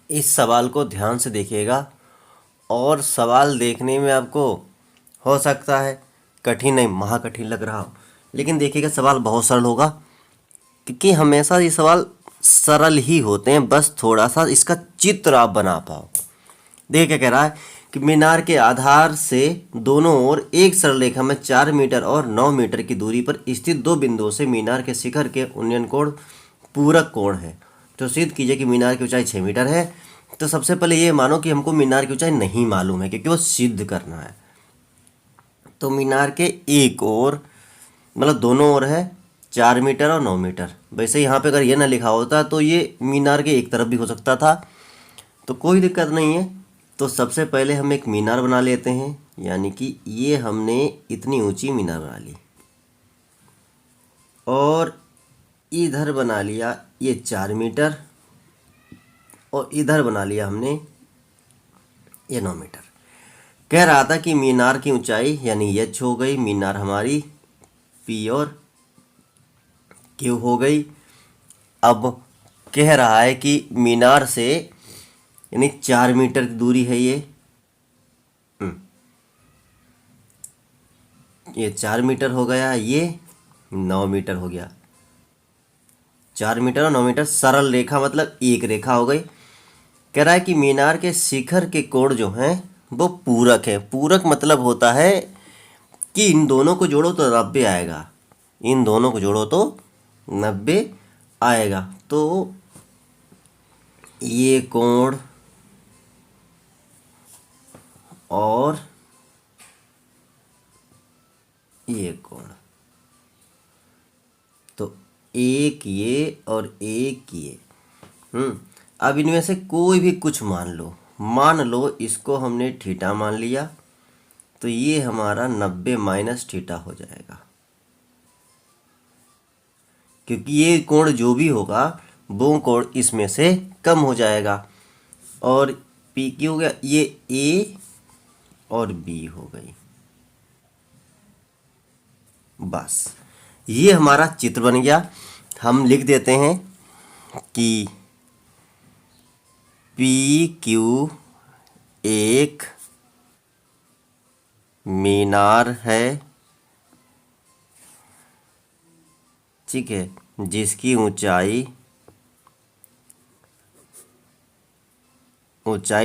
इस सवाल को ध्यान से देखिएगा और सवाल देखने में आपको हो सकता है कठिन नहीं महाकठिन लग रहा हो, लेकिन देखिएगा सवाल बहुत सरल होगा, क्योंकि हमेशा ये सवाल सरल ही होते हैं, बस थोड़ा सा इसका चित्र आप बना पाओ। देखिए क्या कह रहा है कि मीनार के आधार से दोनों ओर एक सरल रेखा में 4 मीटर और 9 मीटर की दूरी पर स्थित दो बिंदुओं से मीनार के शिखर के उन्नयन कोण पूरक कोण है। तो सिद्ध कीजिए कि मीनार की ऊंचाई 6 मीटर है। तो सबसे पहले ये मानो कि हमको मीनार की ऊंचाई नहीं मालूम है, क्योंकि वो सिद्ध करना है। तो मीनार के एक ओर मतलब दोनों ओर है 4 मीटर और 9 मीटर। वैसे यहाँ पे अगर ये ना लिखा होता तो ये मीनार के एक तरफ भी हो सकता था, तो कोई दिक्कत नहीं है। तो सबसे पहले हम एक मीनार बना लेते हैं, यानी कि ये हमने इतनी ऊंची मीनार बना ली और इधर बना लिया ये 4 मीटर और इधर बना लिया हमने ये 9 मीटर। कह रहा था कि मीनार की ऊंचाई यानी एच हो गई, मीनार हमारी पी और क्यू हो गई। अब कह रहा है कि मीनार से यानी 4 मीटर की दूरी है ये 4 मीटर हो गया, ये 9 मीटर हो गया। 4 मीटर और 9 मीटर सरल रेखा मतलब एक रेखा हो गई। कह रहा है कि मीनार के शिखर के कोण जो हैं वो पूरक है। पूरक मतलब होता है कि इन दोनों को जोड़ो तो 90 आएगा, इन दोनों को जोड़ो तो 90 आएगा। तो ये कोण और ये कोण, तो एक ये और एक ये। अब इनमें से कोई भी कुछ मान लो इसको हमने थीटा मान लिया, तो ये हमारा 90 माइनस थीटा हो जाएगा, क्योंकि ये कोण जो भी होगा वो कोण इसमें से कम हो जाएगा। और पी की हो गया, ये ए और बी हो गई। बस ये हमारा चित्र बन गया। हम लिख देते हैं कि पी क्यू एक मीनार है, ठीक है, जिसकी ऊंचाई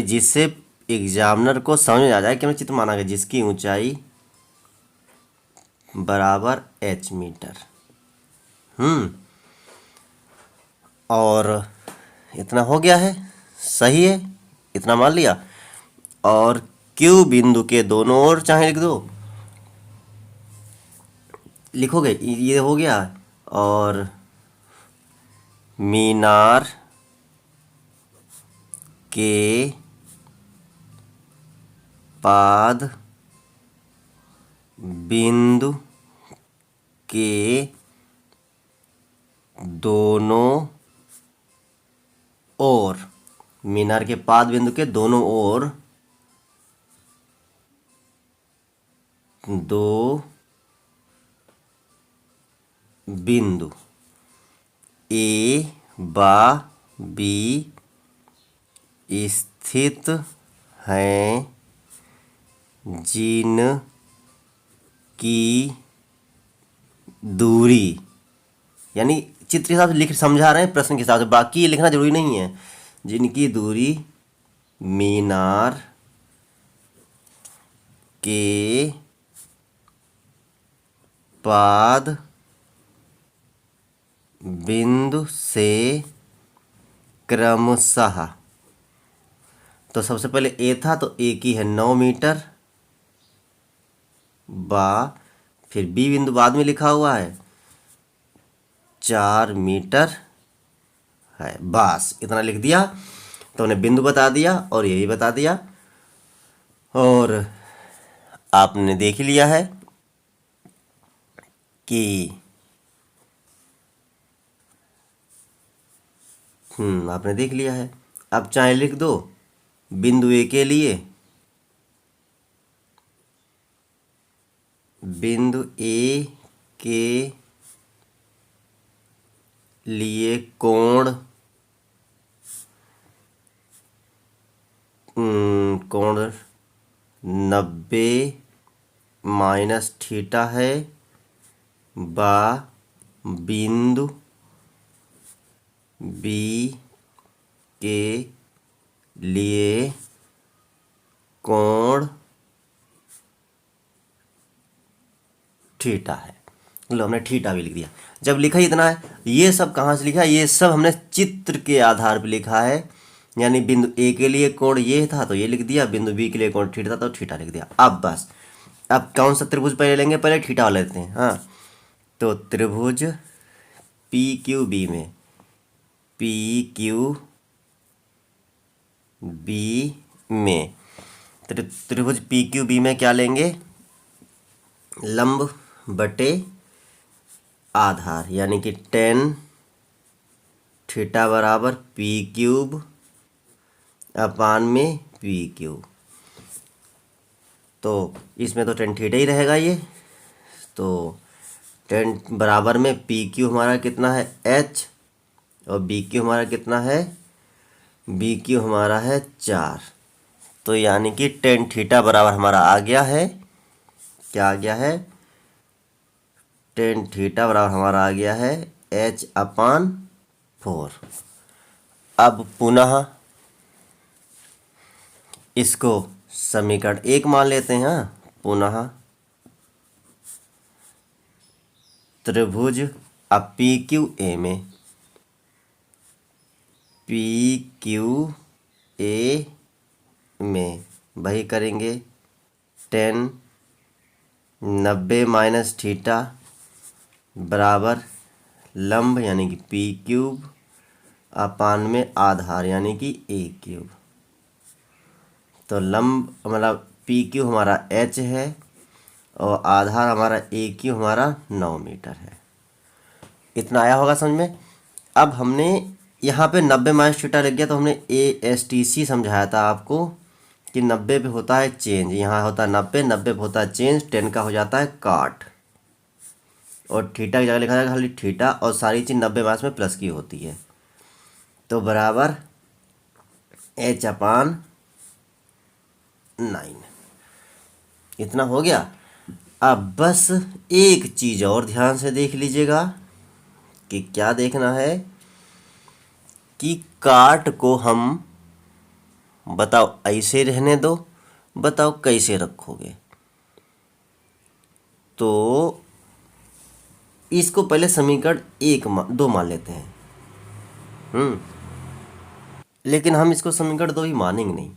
जिससे एग्जामिनर को समझ में आ जाए कि हमें चित्र माना गया, जिसकी ऊंचाई बराबर एच मीटर। और इतना हो गया है, सही है, इतना मान लिया। और क्यू बिंदु के दोनों ओर चाहे लिख दो, लिखोगे ये हो गया। और मीनार के पाद बिंदु के दोनों ओर, मीनार के पाद बिंदु के दोनों ओर दो बिंदु ए बा बी स्थित हैं, जिनकी दूरी, यानी चित्र के हिसाब से लिख समझा रहे हैं, प्रश्न के हिसाब से, बाकी ये लिखना जरूरी नहीं है। जिनकी दूरी मीनार के पाद बिंदु से क्रमशः, तो सबसे पहले ए था तो ए की है 9 मीटर बा, फिर बी बिंदु बाद में लिखा हुआ है 4 मीटर है। बस इतना लिख दिया तो उन्हें बिंदु बता दिया और यही बता दिया, और आपने देख लिया है कि आपने देख लिया है। अब चाहे लिख दो बिंदु ए के लिए, बिंदु ए के लिए कोण कोण 90 माइनस थीटा है बा बिंदु बी के लिए कोण थीटा है। लो हमने थीटा भी लिख दिया। जब लिखा ही इतना है, ये सब कहाँ से लिखा है? ये सब हमने चित्र के आधार पर लिखा है। यानी बिंदु ए के लिए कोण ये था तो ये लिख दिया, बिंदु बी के लिए कोण थीटा था तो थीटा लिख दिया। अब बस, अब कौन सा त्रिभुज पहले लेंगे? पहले थीटा वाला लेते हैं। हाँ, तो त्रिभुज पी क्यू बी में, पी क्यू बी में त्रिभुज पी क्यू बी में क्या लेंगे? लंब बटे आधार, यानी कि टेन थीटा बराबर पी क्यूब अपान में पी क्यूब। तो इसमें तो टेन थीटा ही रहेगा ये। तो टेन बराबर में पी क्यू हमारा कितना है? एच, और बी क्यू हमारा कितना है? बी क्यू हमारा है 4। तो यानी कि टेन थीटा बराबर हमारा आ गया है, क्या आ गया है? टेन थीटा बराबर हमारा आ गया है एच अपान 4। अब पुनः इसको समीकरण 1 मान लेते हैं। हाँ, पुनः त्रिभुज अब पी क्यू ए में, पी क्यू ए में वही करेंगे। टेन 90 माइनस थीटा बराबर लंब यानी कि पी क्यूब अपान में आधार यानी कि ए क्यूब। तो लंब मतलब पी क्यू हमारा एच है और आधार हमारा ए क्यू हमारा 9 मीटर है। इतना आया होगा समझ में। अब हमने यहाँ पे 90 माइनस थीटा लग गया तो हमने ASTC समझाया था आपको कि 90 पे होता है चेंज, यहाँ होता है 90, 90 पे होता है चेंज, 10 का हो जाता है काट, और थीटा की जगह लिखा जाएगा खाली थीटा, और सारी चीज़ 90 माइनस में प्लस की होती है। तो बराबर एच अपान 9। इतना हो गया। अब बस एक चीज़ और ध्यान से देख लीजिएगा कि क्या देखना है कि काट को हम बताओ ऐसे रहने दो, बताओ कैसे रखोगे। तो इसको पहले समीकरण 2 मान लेते हैं। लेकिन हम इसको समीकरण 2 ही मानेंगे नहीं।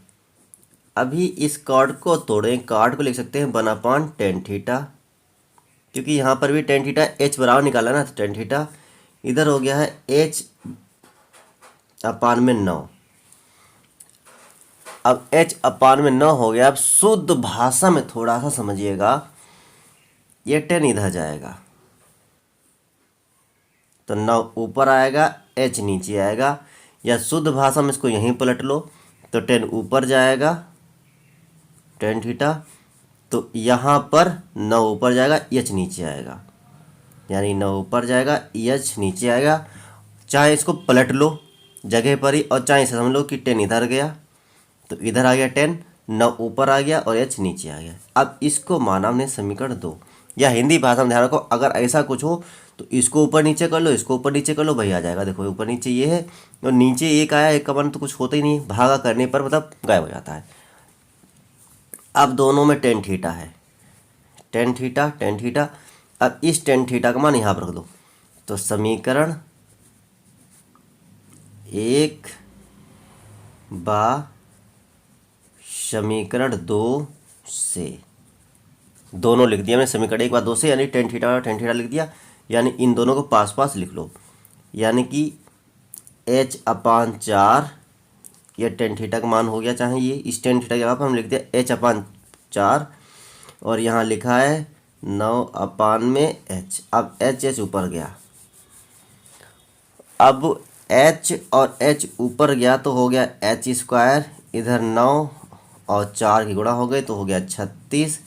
अभी इस कार्ड को तोड़ें, कार्ड को लिख सकते हैं 1/tan थीटा, क्योंकि यहाँ पर भी tan थीटा एच बराबर निकाला ना, तो tan थीटा इधर हो गया है एच अपान में 9। अब एच अपान में 9 हो गया। अब शुद्ध भाषा में थोड़ा सा समझिएगा, ये 10 इधर जाएगा तो 9 ऊपर आएगा, एच नीचे आएगा, या शुद्ध भाषा में इसको यहीं पलट लो तो 10 ऊपर जाएगा tan थीटा, तो यहाँ पर 9 ऊपर जाएगा, एच नीचे आएगा, यानी 9 ऊपर जाएगा, एच नीचे आएगा। चाहे इसको पलट लो जगह पर ही, और चाहे समझ लो कि 10 इधर गया तो इधर आ गया 10, 9 ऊपर आ गया और एच नीचे आ गया। अब इसको माना हमने समीकरण 2, या हिंदी भाषा में ध्यान रखो, अगर ऐसा कुछ हो तो इसको ऊपर नीचे कर लो, इसको ऊपर नीचे कर लो, वही आ जाएगा। देखो ऊपर नीचे ये है और नीचे एक आया, एक का मान तो कुछ होता ही नहीं, भागा करने पर मतलब गायब हो जाता है। अब दोनों में tan थीटा है, tan थीटा। अब इस tan थीटा का मान यहाँ पर रख दो, तो समीकरण 1 बा समीकरण 2 से, दोनों लिख दिया मैंने समीकरण 1 बा 2 से, यानी tan थीटा लिख दिया, यानी इन दोनों को पास पास लिख लो, यानी कि एच अपान 4, यह tan थीटा का मान हो गया। चाहे ये इस tan थीटा की जगह पर हम लिख दिया एच अपान 4, और यहाँ लिखा है 9 अपान में एच। अब एच ऊपर गया, अब एच और एच ऊपर गया तो हो गया एच स्क्वायर, इधर 9 और 4 की गुणा हो गई तो हो गया 36।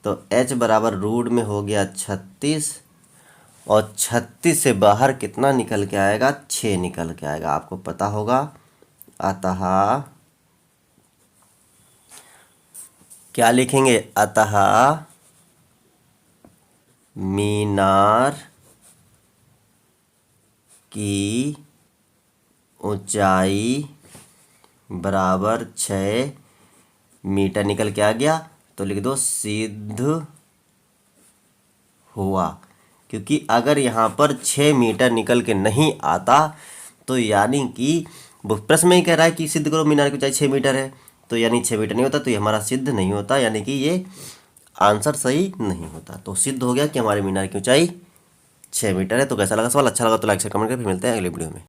तो एच बराबर रूट में हो गया 36, और 36 से बाहर कितना निकल के आएगा? 6 निकल के आएगा, आपको पता होगा। अतः क्या लिखेंगे? अतः मीनार की ऊंचाई बराबर 6 मीटर। निकल के आ गया तो लिख दो सिद्ध हुआ। क्योंकि अगर यहाँ पर 6 मीटर निकल के नहीं आता तो यानी कि वो प्रश्न में ही कह रहा है कि सिद्ध करो मीनार की ऊंचाई 6 मीटर है, तो यानी 6 मीटर नहीं होता, तो ये हमारा सिद्ध नहीं होता, यानी कि ये आंसर सही नहीं होता। तो सिद्ध हो गया कि हमारे मीनार की ऊंचाई 6 मीटर है। तो कैसा लगा सवाल? अच्छा लगा तो लाइक से कमेंट करें। फिर मिलते हैं अगले वीडियो में।